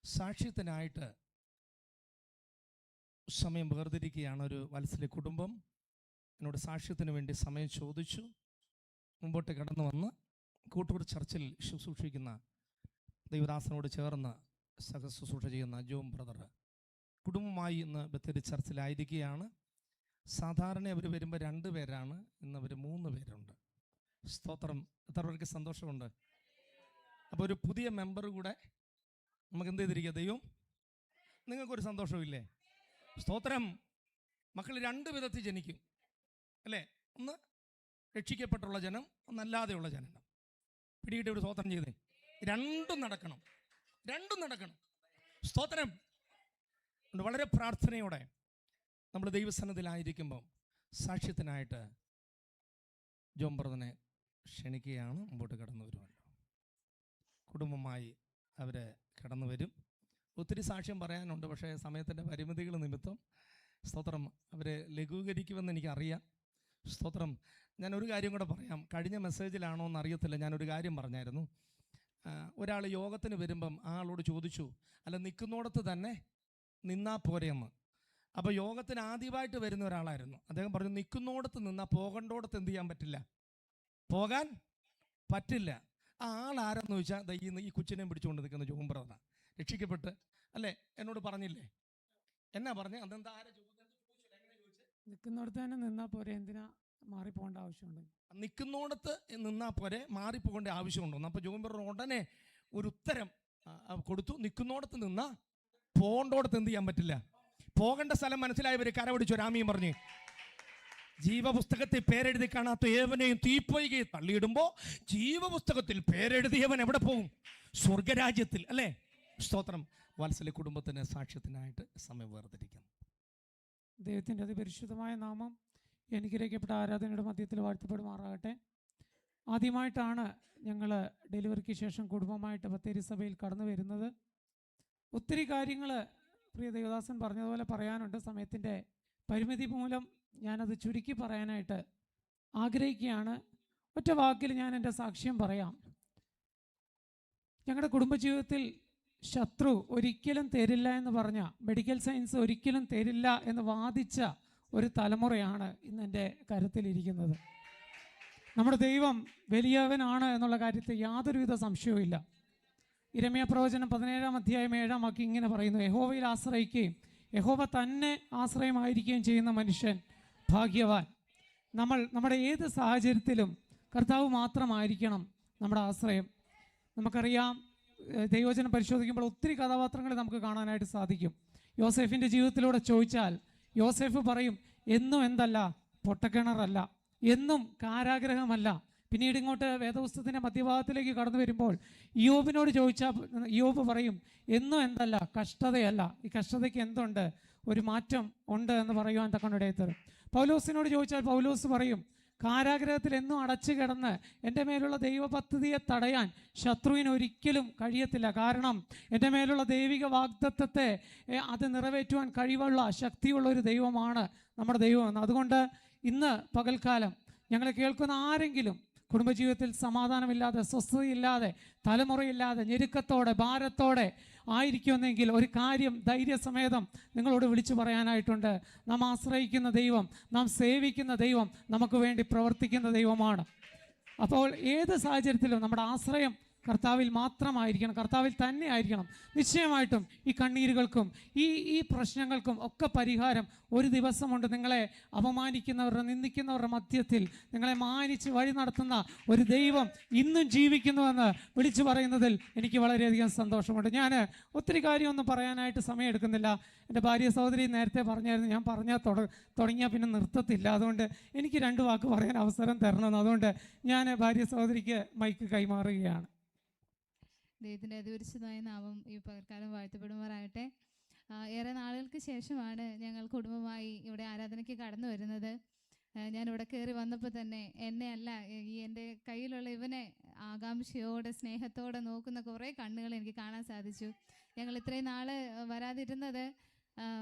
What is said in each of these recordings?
സാക്ഷ്യത്തിനായിട്ട് സമയം വേർതിരിക്കുകയാണ്. ഒരു വത്സല കുടുംബം എന്നോട് സാക്ഷ്യത്തിന് വേണ്ടി സമയം ചോദിച്ചു. മുമ്പോട്ട് കടന്നു വന്ന് കൂട്ടൂർ ചർച്ചിൽ ശുശ്രൂഷിക്കുന്ന ദൈവദാസനോട് ചേർന്ന് സഹശുശ്രൂഷ ചെയ്യുന്ന ജോം ബ്രദർ കുടുംബമായി ഇന്ന് ബത്തേരി ചർച്ചിലായിരിക്കുകയാണ്. സാധാരണ അവർ വരുമ്പോൾ 2 പേരാണ്, ഇന്ന് അവർ 3 പേരുണ്ട്. സ്തോത്രം. എത്ര പേർക്ക് സന്തോഷമുണ്ട്? അപ്പോൾ ഒരു പുതിയ മെമ്പർ കൂടെ നമുക്ക് എന്ത് ചെയ്തിരിക്കുക? ദൈവം നിങ്ങൾക്കൊരു സന്തോഷമില്ലേ? സ്തോത്രം. മക്കൾ 2 വിധത്തിൽ ജനിക്കും അല്ലേ? ഒന്ന് രക്ഷിക്കപ്പെട്ടുള്ള ജനം, ഒന്നല്ലാതെയുള്ള ജനനം. പിടിയിട്ട് ഒരു സ്തോത്രം ചെയ്തേ. രണ്ടും നടക്കണം. സ്തോത്രം. വളരെ പ്രാർത്ഥനയോടെ നമ്മൾ ദൈവസന്നിധിയിലായിരിക്കുമ്പം സാക്ഷ്യത്തിനായിട്ട് ജോം ബ്രദറിനെ ക്ഷണിക്കുകയാണ്. മുമ്പോട്ട് കടന്നു വരുമല്ലോ. കുടുംബമായി അവർ കടന്നു വരും. ഒത്തിരി സാക്ഷ്യം പറയാനുണ്ട്, പക്ഷേ സമയത്തിൻ്റെ പരിമിതികൾ നിമിത്തം സ്തോത്രം അവരെ ലഘൂകരിക്കുമെന്ന് എനിക്കറിയാം. സ്തോത്രം. ഞാനൊരു കാര്യം കൂടെ പറയാം. കഴിഞ്ഞ മെസ്സേജിലാണോ എന്ന് അറിയത്തില്ല, ഞാനൊരു കാര്യം പറഞ്ഞായിരുന്നു. ഒരാൾ യോഗത്തിന് വരുമ്പം ആളോട് ചോദിച്ചു, അല്ല നിൽക്കുന്നിടത്ത് തന്നെ നിന്നാ പോരെയെന്ന്. അപ്പോൾ യോഗത്തിന് ആദ്യമായിട്ട് വരുന്ന ഒരാളായിരുന്നു. അദ്ദേഹം പറഞ്ഞു, നിൽക്കുന്നിടത്ത് നിന്നാൽ പോകേണ്ടോടത്ത് എന്ത് ചെയ്യാൻ പറ്റില്ല? പോകാൻ പറ്റില്ല. ആ ആളാരെന്ന് ചോദിച്ചാൽ ഈ കൊച്ചിനെയും പിടിച്ചുകൊണ്ട് നിൽക്കുന്ന ജോം ബ്രദറാണ്. രക്ഷിക്കപ്പെട്ട് അല്ലേ? എന്നോട് പറഞ്ഞില്ലേ? എന്നാ പറഞ്ഞേ? അതെന്താ ആരെ നിൽക്കുന്നിടത്ത് തന്നെ നിന്നാൽ പോരെ, എന്തിനാ മാറിപ്പോകേണ്ട ആവശ്യമുണ്ട്? നിൽക്കുന്നിടത്ത് നിന്നാൽ പോരെ, മാറിപ്പോകേണ്ട ആവശ്യമുണ്ടോ? അപ്പോൾ ജോം ബ്രദർ ഉടനെ ഒരു ഉത്തരം കൊടുത്തു. നിൽക്കുന്നിടത്ത് നിന്നാൽ പോകേണ്ടോടത്ത് എന്ത് ചെയ്യാൻ പറ്റില്ല? പോകേണ്ട സ്ഥലം മനസ്സിലായവർ കരപിടിച്ചു രാമിയും പറഞ്ഞ്. ജീവപുസ്തകത്തിൽ പേരെഴുതി കാണാത്ത ഏവനെയും തീപ്പൊയ്കയെ തള്ളിയിടുമ്പോൾ ജീവപുസ്തകത്തിൽ പേരെഴുതിയവൻ എവിടെ പോകും? സ്വർഗരാജ്യത്തിൽ അല്ലേ? സ്തോത്രം. വത്സല കുടുംബത്തിന് സാക്ഷ്യത്തിനായിട്ട് സമയം വേർതിരിക്കണം. ദൈവത്തിൻ്റെ അതിപരിശുദ്ധമായ നാമം അനുഗ്രഹിക്കപ്പെട്ട ആരാധനയുടെ മധ്യത്തിൽ വാഴ്ത്തപ്പെടുമാറാകട്ടെ. ആദ്യമായിട്ടാണ് ഞങ്ങൾ ഡെലിവറിക്ക് ശേഷം കുടുംബമായിട്ട് ബത്തേരി സഭയിൽ കടന്നു വരുന്നത്. ഒത്തിരി കാര്യങ്ങൾ പ്രിയ ദേവദാസൻ പറഞ്ഞതുപോലെ പറയാനുണ്ട്. സമയത്തിൻ്റെ പരിമിതി മൂലം ഞാനത് ചുരുക്കി പറയാനായിട്ട് ആഗ്രഹിക്കുകയാണ്. ഒറ്റ വാക്കിൽ ഞാൻ എൻ്റെ സാക്ഷ്യം പറയാം. ഞങ്ങളുടെ കുടുംബജീവിതത്തിൽ ശത്രു ഒരിക്കലും തരില്ല എന്ന് പറഞ്ഞ, മെഡിക്കൽ സയൻസ് ഒരിക്കലും തരില്ല എന്ന് വാദിച്ച ഒരു തലമുറയാണ് ഇന്ന് എൻ്റെ കരുത്തിലിരിക്കുന്നത്. നമ്മുടെ ദൈവം വലിയവനാണ് എന്നുള്ള കാര്യത്തിൽ യാതൊരുവിധ സംശയവുമില്ല. ഇരമ്യാ പ്രവചനം 17-ാം അധ്യായം 7-ാം വാക്യം ഇങ്ങനെ പറയുന്നു, യഹോവയിൽ ആശ്രയിക്കുകയും യഹോവ തന്നെ ആശ്രയമായിരിക്കുകയും ചെയ്യുന്ന മനുഷ്യൻ ഭാഗ്യവാൻ. നമ്മുടെ ഏത് സാഹചര്യത്തിലും കർത്താവ് മാത്രമായിരിക്കണം നമ്മുടെ ആശ്രയം. നമുക്കറിയാം, ദൈവവചനം പരിശോധിക്കുമ്പോൾ ഒത്തിരി കഥാപാത്രങ്ങൾ നമുക്ക് കാണാനായിട്ട് സാധിക്കും. യോസേഫിൻ്റെ ജീവിതത്തിലൂടെ ചോദിച്ചാൽ യോസേഫ് പറയും, എന്നും എന്തല്ല, പൊട്ടക്കിണറല്ല, എന്നും കാരാഗ്രഹമല്ല. പിന്നീട് ഇങ്ങോട്ട് വേദപുസ്തകത്തിൻ്റെ മധ്യഭാഗത്തിലേക്ക് കടന്നു വരുമ്പോൾ ഇയ്യോബിനോട് ചോദിച്ചാൽ ഇയ്യോബ് പറയും, എന്നും എന്തല്ല, കഷ്ടതയല്ല, ഈ കഷ്ടതയ്ക്ക് എന്തുണ്ട്, ഒരു മാറ്റം ഉണ്ട് എന്ന് പറയുവാൻ തക്കണിടയത്തരും. പൗലോസിനോട് ചോദിച്ചാൽ പൗലോസ് പറയും, കാരാഗ്രഹത്തിൽ എന്നും അടച്ചു കിടന്ന് എൻ്റെ മേലുള്ള ദൈവ പദ്ധതിയെ തടയാൻ ശത്രുവിന് ഒരിക്കലും കഴിയത്തില്ല. കാരണം എൻ്റെ മേലുള്ള ദൈവിക വാഗ്ദത്തത്തെ അത് നിറവേറ്റുവാൻ കഴിവുള്ള ശക്തിയുള്ള ഒരു ദൈവമാണ് നമ്മുടെ ദൈവമെന്ന്. അതുകൊണ്ട് ഇന്ന് പകൽക്കാലം ഞങ്ങളെ കേൾക്കുന്ന ആരെങ്കിലും കുടുംബജീവിതത്തിൽ സമാധാനമില്ലാതെ, സ്വസ്ഥതയില്ലാതെ, തലമുറയില്ലാതെ, ഞെരുക്കത്തോടെ, ഭാരത്തോടെ ആയിരിക്കുമെന്നെങ്കിൽ ഒരു കാര്യം ധൈര്യസമേതം നിങ്ങളോട് വിളിച്ചു പറയാനായിട്ടുണ്ട്. നാം ആശ്രയിക്കുന്ന ദൈവം, നാം സേവിക്കുന്ന ദൈവം നമുക്ക് വേണ്ടി പ്രവർത്തിക്കുന്ന ദൈവമാണ്. അപ്പോൾ ഏത് സാഹചര്യത്തിലും നമ്മുടെ ആശ്രയം കർത്താവിൽ മാത്രമായിരിക്കണം, കർത്താവിൽ തന്നെ ആയിരിക്കണം. നിശ്ചയമായിട്ടും ഈ കണ്ണീരുകൾക്കും ഈ പ്രശ്നങ്ങൾക്കും ഒക്കെ പരിഹാരം ഒരു ദിവസമുണ്ട്. നിങ്ങളെ അപമാനിക്കുന്നവരുടെ, നിന്ദിക്കുന്നവരുടെ മധ്യത്തിൽ നിങ്ങളെ മാനിച്ച് വഴി നടത്തുന്ന ഒരു ദൈവം ഇന്നും ജീവിക്കുന്നുവെന്ന് വിളിച്ചു പറയുന്നതിൽ എനിക്ക് വളരെയധികം സന്തോഷമുണ്ട്. ഞാൻ ഒത്തിരി കാര്യമൊന്നും പറയാനായിട്ട് സമയമെടുക്കുന്നില്ല. എൻ്റെ ഭാര്യ സഹോദരി നേരത്തെ പറഞ്ഞായിരുന്നു, ഞാൻ പറഞ്ഞാൽ തുടങ്ങിയാൽ പിന്നെ നിർത്തത്തില്ല. അതുകൊണ്ട് എനിക്ക് 2 വാക്ക് പറയാൻ അവസരം തരണമെന്ന്. അതുകൊണ്ട് ഞാൻ ഭാര്യ സഹോദരിക്ക് മൈക്ക് കൈമാറുകയാണ്. ദൈവത്തിൻ്റെ അതിപരിശുദ്ധമായ നാമം ഈ പകൽക്കാലം വാഴ്ത്തപ്പെടുമാറാകട്ടെ. ഏറെ നാളുകൾക്ക് ശേഷമാണ് ഞങ്ങൾ കുടുംബമായി ഇവിടെ ആരാധനയ്ക്ക് കടന്നു വരുന്നത്. ഞാനിവിടെ കയറി വന്നപ്പോൾ തന്നെ എന്നെ അല്ല, എൻ്റെ കയ്യിലുള്ള ഇവനെ ആകാംക്ഷയോടെ സ്നേഹത്തോടെ നോക്കുന്ന കുറേ കണ്ണുകൾ എനിക്ക് കാണാൻ സാധിച്ചു. ഞങ്ങൾ ഇത്രയും നാൾ വരാതിരുന്നത്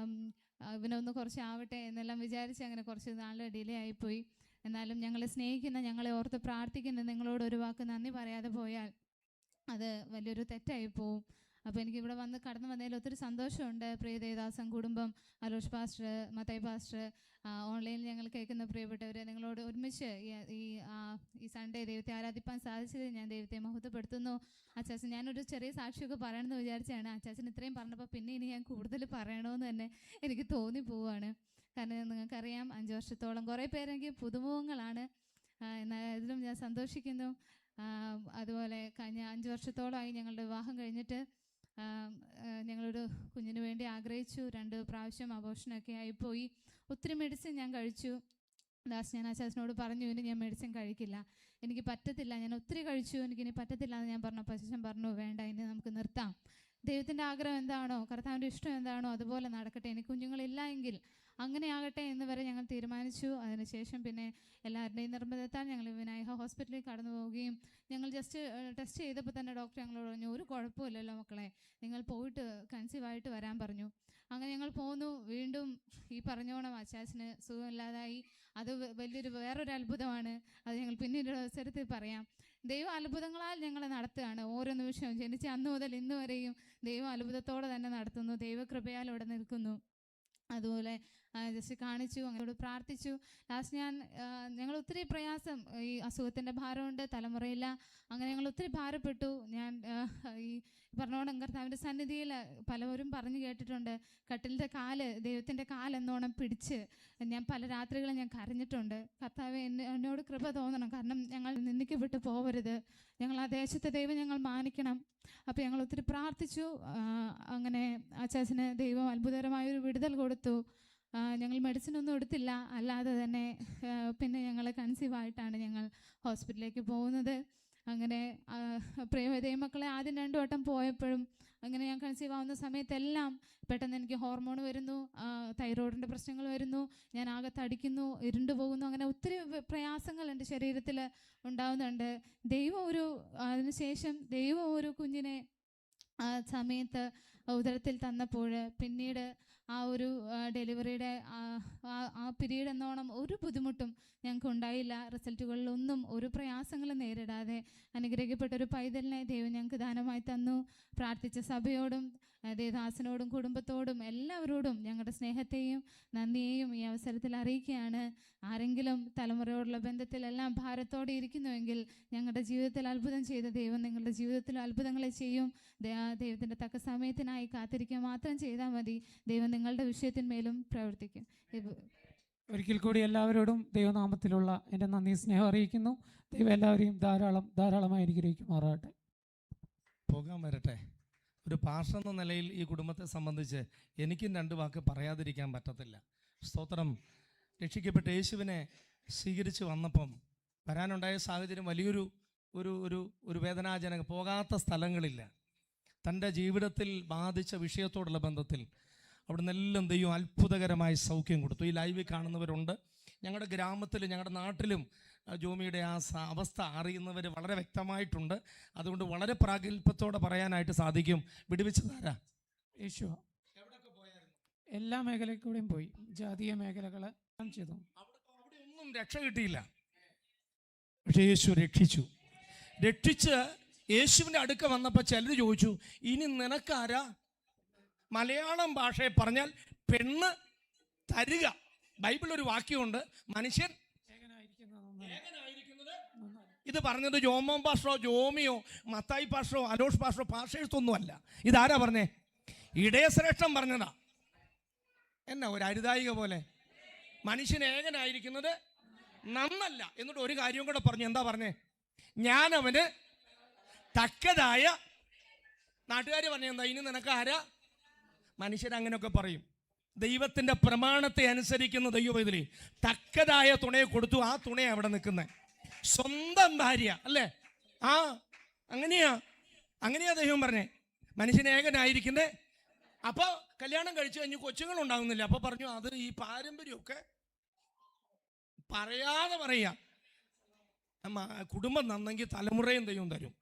ഇവനൊന്ന് കുറച്ചാവട്ടെ എന്നെല്ലാം വിചാരിച്ച് അങ്ങനെ കുറച്ച് നാൾ ഡിലേ ആയിപ്പോയി. എന്നാലും ഞങ്ങളെ സ്നേഹിക്കുന്ന, ഞങ്ങളെ ഓർത്ത് പ്രാർത്ഥിക്കുന്ന നിങ്ങളോട് ഒരു വാക്ക് നന്ദി പറയാതെ പോയാൽ അത് വലിയൊരു തെറ്റായി പോവും. അപ്പോൾ എനിക്ക് ഇവിടെ കടന്നു വന്നതിൽ ഒത്തിരി സന്തോഷമുണ്ട്. പ്രിയ ദേവദാസൻ കുടുംബം, അലോഷ് പാസ്റ്റർ, മത്തായി പാസ്റ്റർ, ഓൺലൈനിൽ ഞങ്ങൾ കേൾക്കുന്ന പ്രിയപ്പെട്ടവരെ, നിങ്ങളോട് ഒരുമിച്ച് ഈ സൺഡേ ദൈവത്തെ ആരാധിപ്പാൻ സാധിച്ചത് ഞാൻ ദൈവത്തെ മഹത്വപ്പെടുത്തുന്നു. അച്ചാച്ചൻ, ഞാനൊരു ചെറിയ സാക്ഷിയൊക്കെ പറയണമെന്ന് വിചാരിച്ചാണ്. അച്ചാച്ചൻ ഇത്രയും പറഞ്ഞപ്പോൾ പിന്നെ ഇനി ഞാൻ കൂടുതൽ പറയണമെന്ന് തന്നെ എനിക്ക് തോന്നിപ്പോവാണ്. കാരണം നിങ്ങൾക്കറിയാം, 5 വർഷത്തോളം കുറേ പേരെങ്കിൽ പുതുമുഖങ്ങളാണ്. എന്നാൽ ഇതിലും ഞാൻ സന്തോഷിക്കുന്നു. അതുപോലെ കഴിഞ്ഞ 5 വർഷത്തോളമായി ഞങ്ങളുടെ വിവാഹം കഴിഞ്ഞിട്ട് ഞങ്ങളൊരു കുഞ്ഞിന് വേണ്ടി ആഗ്രഹിച്ചു. 2 പ്രാവശ്യം അബോർഷനൊക്കെ ആയിപ്പോയി. ഒത്തിരി മെഡിസിൻ ഞാൻ കഴിച്ചു. ഞാൻ അച്ചാച്ചനോട് പറഞ്ഞു, ഇനി ഞാൻ മെഡിസിൻ കഴിക്കില്ല, എനിക്ക് പറ്റത്തില്ല, ഞാൻ ഒത്തിരി കഴിച്ചു, എനിക്കിനി പറ്റത്തില്ല എന്ന് ഞാൻ പറഞ്ഞു. അച്ചാച്ചൻ പറഞ്ഞു, വേണ്ട, ഇനി നമുക്ക് നിർത്താം. ദൈവത്തിൻ്റെ ആഗ്രഹം എന്താണോ, കർത്താവിൻ്റെ ഇഷ്ടം എന്താണോ അതുപോലെ നടക്കട്ടെ, എനിക്ക് കുഞ്ഞുങ്ങളില്ല എങ്കിൽ അങ്ങനെ ആകട്ടെ എന്ന് വരെ ഞങ്ങൾ തീരുമാനിച്ചു. അതിനുശേഷം പിന്നെ എല്ലാവരുടെയും നിർബന്ധത്താൽ ഞങ്ങൾ വിനായക ഹോസ്പിറ്റലിൽ കടന്നു പോവുകയും ഞങ്ങൾ ജസ്റ്റ് ടെസ്റ്റ് ചെയ്തപ്പോൾ തന്നെ ഡോക്ടർ ഞങ്ങളോട് പറഞ്ഞു, ഒരു കുഴപ്പമില്ലല്ലോ മക്കളെ, നിങ്ങൾ പോയിട്ട് കൺസീവായിട്ട് വരാൻ പറഞ്ഞു. അങ്ങനെ ഞങ്ങൾ പോന്നു. വീണ്ടും ഈ പറഞ്ഞോണം അച്ചാച്ചന് സുഖമില്ലാതായി. അത് വേറൊരു അത്ഭുതമാണ്. അത് ഞങ്ങൾ പിന്നീട് അവസരത്തിൽ പറയാം. ദൈവം അത്ഭുതങ്ങളാൽ ഞങ്ങളെ നടത്തുകയാണ്. ഓരോ നിമിഷവും ജനിച്ച അന്ന് മുതൽ ഇന്ന് വരെയും ദൈവം അത്ഭുതത്തോടെ തന്നെ നടത്തുന്നു. ദൈവകൃപയാൽ ഇവിടെ നിൽക്കുന്നു. അതുപോലെ ജസ്റ്റ് കാണിച്ചു, അങ്ങോട്ട് പ്രാർത്ഥിച്ചു. ലാസ്റ്റ് ഞങ്ങൾ ഒത്തിരി പ്രയാസം, ഈ അസുഖത്തിൻ്റെ ഭാരമുണ്ട്, തലമുറയില്ല, അങ്ങനെ ഞങ്ങൾ ഒത്തിരി ഭാരപ്പെട്ടു. ഞാൻ ഈ പറഞ്ഞോണം കർത്താവിൻ്റെ സന്നിധിയിൽ പലവരും പറഞ്ഞു കേട്ടിട്ടുണ്ട്, കട്ടിലിൻ്റെ കാല്, ദൈവത്തിൻ്റെ കാലെന്നോണം പിടിച്ച് ഞാൻ പല രാത്രികളും ഞാൻ കരഞ്ഞിട്ടുണ്ട്. കർത്താവ് എന്നോട് കൃപ തോന്നണം, കാരണം ഞങ്ങൾ നിന്ദിക്കപ്പെട്ടു പോവരുത്, ഞങ്ങൾ ആ ദേശത്തെ ദൈവം ഞങ്ങൾ മാനിക്കണം. അപ്പോൾ ഞങ്ങൾ ഒത്തിരി പ്രാർത്ഥിച്ചു. അങ്ങനെ അച്ചാച്ചന് ദൈവം അത്ഭുതകരമായൊരു വിടുതൽ കൊടുത്തു. ഞങ്ങൾ മെഡിസിനൊന്നും എടുത്തില്ല, അല്ലാതെ തന്നെ പിന്നെ ഞങ്ങൾ കൺസീവായിട്ടാണ് ഞങ്ങൾ ഹോസ്പിറ്റലിലേക്ക് പോകുന്നത്. അങ്ങനെ ദൈവമക്കളെ ആദ്യം 2 വട്ടം പോയപ്പോഴും അങ്ങനെ ഞാൻ കൺസീവ് ആവുന്ന സമയത്തെല്ലാം പെട്ടെന്ന് എനിക്ക് ഹോർമോൺ വരുന്നു, തൈറോയിഡിൻ്റെ പ്രശ്നങ്ങൾ വരുന്നു, ഞാൻ ആകെ തടിക്കുന്നു, ഇരുണ്ടു പോകുന്നു, അങ്ങനെ ഒത്തിരി പ്രയാസങ്ങൾ എൻ്റെ ശരീരത്തിൽ ഉണ്ടാവുന്നുണ്ട്. അതിനുശേഷം ദൈവം ഒരു കുഞ്ഞിനെ ആ സമയത്ത് ഉദരത്തിൽ തന്നപ്പോൾ പിന്നീട് ആ ഒരു ഡെലിവറിയുടെ ആ പീരീഡ് എന്നോണം ഒരു ബുദ്ധിമുട്ടും ഞങ്ങൾക്ക് ഉണ്ടായില്ല. റിസൾട്ടുകളിലൊന്നും ഒരു പ്രയാസങ്ങളും നേരിടാതെ അനുഗ്രഹിക്കപ്പെട്ടൊരു പൈതലിനെ ദൈവം ഞങ്ങൾക്ക് ദാനമായി തന്നു. പ്രാർത്ഥിച്ച സഭയോടും ദേവദാസനോടും കുടുംബത്തോടും എല്ലാവരോടും ഞങ്ങളുടെ സ്നേഹത്തെയും നന്ദിയെയും ഈ അവസരത്തിൽ അറിയിക്കുകയാണ്. ആരെങ്കിലും തലമുറയോടുള്ള ബന്ധത്തിലെല്ലാം ഭാരത്തോടെ ഇരിക്കുന്നുവെങ്കിൽ ഞങ്ങളുടെ ജീവിതത്തിൽ അത്ഭുതം ചെയ്ത ദൈവം നിങ്ങളുടെ ജീവിതത്തിൽ അത്ഭുതങ്ങളെ ചെയ്യും. ദൈവത്തിൻ്റെ തക്ക സമയത്തിനായി കാത്തിരിക്കുക മാത്രം ചെയ്താൽ മതി. ദൈവം നിങ്ങളുടെ വിഷയത്തിന്മേലും പ്രവർത്തിക്കും. ഒരിക്കൽ കൂടി എല്ലാവരോടും ദൈവനാമത്തിലുള്ള എൻ്റെ നന്ദി സ്നേഹം അറിയിക്കുന്നു. ദൈവം എല്ലാവരെയും ധാരാളമായി അനുഗ്രഹിക്കുമാറാകട്ടെ. പോകാൻ വരട്ടെ. ഒരു പാസ്റ്റർ എന്ന നിലയിൽ ഈ കുടുംബത്തെ സംബന്ധിച്ച് എനിക്കും 2 വാക്ക് പറയാതിരിക്കാൻ പറ്റത്തില്ല. സ്തോത്രം. രക്ഷിക്കപ്പെട്ട യേശുവിനെ സ്വീകരിച്ച് വന്നപ്പം വരാനുണ്ടായ സാഹചര്യം വലിയൊരു ഒരു വേദനാജനകം. പോകാത്ത സ്ഥലങ്ങളില്ല. തൻ്റെ ജീവിതത്തിൽ ബാധിച്ച വിഷയത്തോടുള്ള ബന്ധത്തിൽ അവിടുന്ന് എല്ലാം ദൈവം അത്ഭുതകരമായി സൗഖ്യം കൊടുത്തു. ഈ ലൈവിൽ കാണുന്നവരുണ്ട്. ഞങ്ങളുടെ ഗ്രാമത്തിലും ഞങ്ങളുടെ നാട്ടിലും ജോമിയുടെ ആ അവസ്ഥ അറിയുന്നവർ വളരെ വ്യക്തമായിട്ടുണ്ട്. അതുകൊണ്ട് വളരെ പ്രാഗൽഭ്യത്തോടെ പറയാനായിട്ട് സാധിക്കും. വിടുവിച്ചതാരാ? യേശു. എവിടെയൊക്കെ പോയായിരുന്നു? എല്ലാ മേഖലയിൽ കൂടെയും പോയി. ജാതീയ മേഖലകൾ ചെയ്തു. അവിടെ ഒന്നും രക്ഷ കിട്ടിയില്ല. പക്ഷേ യേശു രക്ഷിച്ച് യേശുവിൻ്റെ അടുക്ക വന്നപ്പോൾ ചിലർ ചോദിച്ചു, ഇനി നിനക്കാരാ? മലയാളം ഭാഷയെ പറഞ്ഞാൽ പെണ്ണ് തരിക. ബൈബിൾ ഒരു വാക്യമുണ്ട്, മനുഷ്യൻ ഏകനായിരിക്കുന്നത്. ഇത് പറഞ്ഞത് ജോമോൻ പാസ്റ്ററോ ജോമിയോ മത്തായി പാസ്റ്ററോ അലോഷ് പാസ്റ്ററോ പാസ്റ്റേഴ്സൊന്നുമല്ല. ഇതാരാ പറഞ്ഞേ? ഇടയശ്രേഷ്ഠൻ പറഞ്ഞതാ. എന്നാ ഒരു അരുതായിക പോലെ. മനുഷ്യൻ ഏകനായിരിക്കുന്നത് നന്നല്ല. എന്നിട്ട് ഒരു കാര്യം കൂടെ പറഞ്ഞു. എന്താ പറഞ്ഞേ? ഞാൻ അവന് തക്കതായ, നാട്ടുകാർ പറഞ്ഞ എന്താ, ഇനി നിനക്ക് ആരാ? മനുഷ്യരങ്ങനെയൊക്കെ പറയും. ദൈവത്തിൻ്റെ പ്രമാണത്തെ അനുസരിക്കുന്ന ദൈവവേദലി തക്കതായ തുണയെ കൊടുത്തു. ആ തുണയെ അവിടെ നിൽക്കുന്നത് സ്വന്തം ഭാര്യ അല്ലേ? അങ്ങനെയാ ദൈവം പറഞ്ഞേ. മനുഷ്യൻ ഏകനായിരിക്കുന്നേ. അപ്പോൾ കല്യാണം കഴിച്ചു കഴിഞ്ഞ് കൊച്ചുങ്ങളുണ്ടാകുന്നില്ല. അപ്പോൾ പറഞ്ഞു, അത് ഈ പാരമ്പര്യമൊക്കെ പറയാതെ പറയാ. കുടുംബം നന്നെങ്കിൽ തലമുറയും ദൈവം തരും.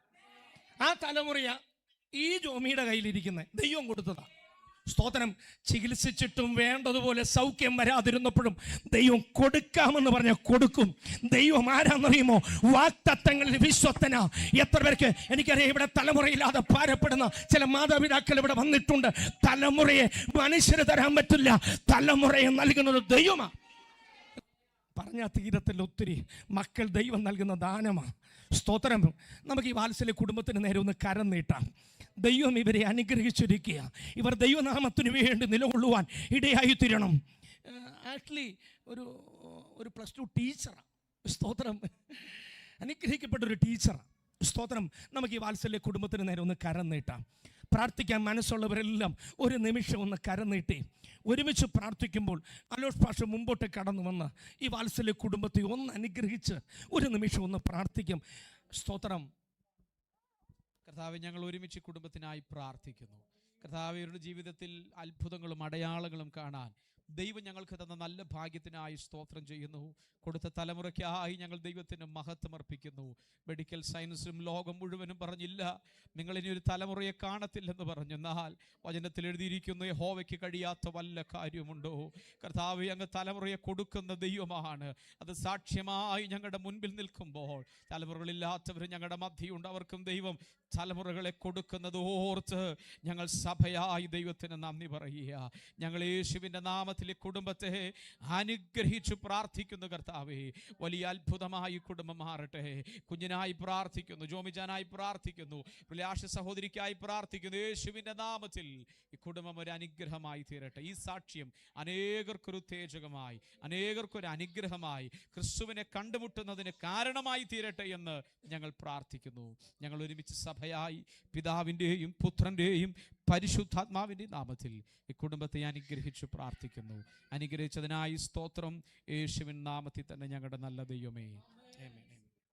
ആ തലമുറ ഈ ജോമിയുടെ കയ്യിലിരിക്കുന്നത് ദൈവം കൊടുത്തതാ. സ്തോത്രം. ചികിത്സിച്ചിട്ടും വേണ്ടതുപോലെ സൗഖ്യം വരാതിരുന്നപ്പോഴും ദൈവം കൊടുക്കാമെന്ന് പറഞ്ഞ കൊടുക്കും. ദൈവം ആരാന്നറിയുമോ? വാഗ്ദത്തങ്ങളിൽ വിശ്വസ്തനാ. എത്ര പേർക്ക് എനിക്കറിയാം, ഇവിടെ തലമുറയില്ലാതെ ഭാരപ്പെടുന്ന ചില മാതാപിതാക്കൾ ഇവിടെ വന്നിട്ടുണ്ട്. തലമുറയെ മനുഷ്യര് തരാൻ പറ്റില്ല, തലമുറയെ നൽകുന്നത് ദൈവമാണ്. പറഞ്ഞാൽ തീരത്തിൽ ഒത്തിരി മക്കൾ ദൈവം നൽകുന്ന ദാനമാണ്. സ്തോത്രം. നമുക്ക് ഈ വാത്സല്യ കുടുംബത്തിന് നേരെ ഒന്ന് കരം നീട്ടാം. ദൈവം ഇവരെ അനുഗ്രഹിച്ചിരിക്കുക. ഇവർ ദൈവനാമത്തിന് വേണ്ടി നിലകൊള്ളുവാൻ ഇടയായി തീരണം. ആക്ച്വലി ഒരു +2 ടീച്ചറാണ്. സ്തോത്രം. അനുഗ്രഹിക്കപ്പെട്ടൊരു ടീച്ചറാണ്. സ്തോത്രം. നമുക്ക് ഈ വാത്സല്യ കുടുംബത്തിന് നേരെ ഒന്ന് കരം നീട്ടാം. പ്രാർത്ഥിക്കാൻ മനസ്സുള്ളവരെല്ലാം ഒരു നിമിഷം ഒന്ന് കരം നീട്ടി ഒരുമിച്ച് പ്രാർത്ഥിക്കുമ്പോൾ അലോഷ് പാഷ മുമ്പോട്ട് കടന്നു വന്ന് ഈ വാത്സല്യ കുടുംബത്തെ ഒന്ന് അനുഗ്രഹിച്ച് ഒരു നിമിഷം ഒന്ന് പ്രാർത്ഥിക്കും. സ്തോത്രം. കർത്താവേ, ഞങ്ങൾ ഒരുമിച്ച് കുടുംബത്തിനായി പ്രാർത്ഥിക്കുന്നു. കർത്താവേ, ഇവരുടെ ജീവിതത്തിൽ അത്ഭുതങ്ങളും അടയാളങ്ങളും കാണാൻ ദൈവം ഞങ്ങൾക്ക് തന്ന നല്ല ഭാഗ്യത്തിനായി സ്തോത്രം ചെയ്യുന്നു. കൊടുത്ത തലമുറയ്ക്കായി ഞങ്ങൾ ദൈവത്തിന് മഹത്വം അർപ്പിക്കുന്നു. മെഡിക്കൽ സയൻസും ലോകം മുഴുവനും പറഞ്ഞില്ല, നിങ്ങൾ ഇനി ഒരു തലമുറയെ കാണത്തില്ലെന്ന് പറഞ്ഞു. എന്നാൽ വചനത്തിൽ എഴുതിയിരിക്കുന്നു, യഹോവയ്ക്ക് കഴിയാത്ത വല്ല കാര്യമുണ്ടോ? കർത്താവേ, അങ്ങ് തലമുറയെ കൊടുക്കുന്ന ദൈവമാണ്. അത് സാക്ഷ്യമായി ഞങ്ങളുടെ മുൻപിൽ നിൽക്കുമ്പോൾ തലമുറകളില്ലാത്തവർ ഞങ്ങളുടെ മധ്യയുണ്ട്. അവർക്കും ദൈവം തലമുറകളെ കൊടുക്കുന്നത് ഓർത്ത് ഞങ്ങൾ സഭയായി ദൈവത്തിന് നന്ദി പറയുക. ഞങ്ങൾ യേശുവിൻ്റെ നാമത്തിൽ കുടുംബത്തെ അനുഗ്രഹിച്ചു പ്രാർത്ഥിക്കുന്നു. കർത്താവേ, വലിയ അത്ഭുതമായി കുടുംബം മാറട്ടെ. കുഞ്ഞിനായി പ്രാർത്ഥിക്കുന്നു, ജോമിജാനായി പ്രാർത്ഥിക്കുന്നു, പ്രലാശ സഹോദരിക്കായി പ്രാർത്ഥിക്കുന്നു. യേശുവിൻ്റെ നാമത്തിൽ ഈ കുടുംബം ഒരു അനുഗ്രഹമായി തീരട്ടെ. ഈ സാക്ഷ്യം അനേകർക്കൊരു ഉത്തേജകമായി, അനേകർക്കൊരു അനുഗ്രഹമായി, ക്രിസ്തുവിനെ കണ്ടുമുട്ടുന്നതിന് കാരണമായി തീരട്ടെ എന്ന് ഞങ്ങൾ പ്രാർത്ഥിക്കുന്നു. ഞങ്ങൾ ഒരുമിച്ച് സഭയായി പിതാവിൻ്റെയും പുത്രൻ്റെയും പരിശുദ്ധാത്മാവിൻ്റെയും നാമത്തിൽ ഈ കുടുംബത്തെ അനുഗ്രഹിച്ചു പ്രാർത്ഥിക്കുന്നു. അനുഗ്രഹിച്ചതിനായി സ്തോത്രം. യേശുവിൻ നാമത്തിൽ തന്നെ ഞങ്ങളുടെ നല്ല ദൈവമേ.